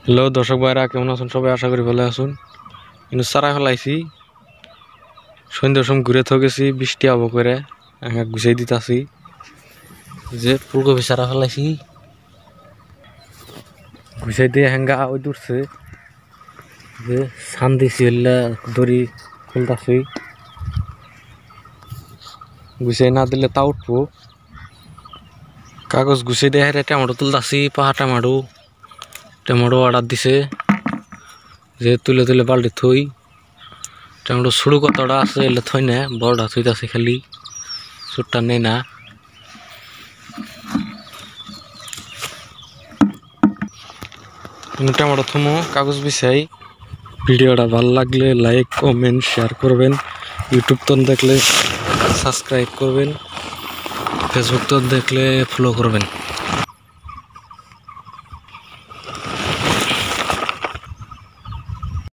Hello দর্শক ভাইরা, কেমন আছেন সবাই? আশা করি ভালো আছেন। কিন্তু সারা ফেলাইছি, সন্ধ্যার সময় ঘুরে গেছি, বৃষ্টি আবো করে গুছাই দিতেছি। যে ফুলকপি সারা ফেলাইছি, গুছাই দিয়ে হ্যাঙ্গা ওই দূরছে যে সান দিছি, হইলে দড়ি খুলতাছি। গুছাই না দিলে তা উঠবো। কাগজ গুছাই দিয়ে হেরে টমেটো তুলতাছি, পাহা টমেটো অর্ডার দিছে যে তুলে তুলে বাল্টি থই। টমেটো শুরু কতটা আছে এলে থই না, বড়টা থইতাছে, খালি সুটটা নেই না। টমেটো থমো, কাগজ বিছাই। ভিডিওটা ভালো লাগলে লাইক কমেন্ট শেয়ার করবেন। ইউটিউব তো দেখলে সাবস্ক্রাইব করবেন, ফেসবুক তো দেখলে ফলো করবেন।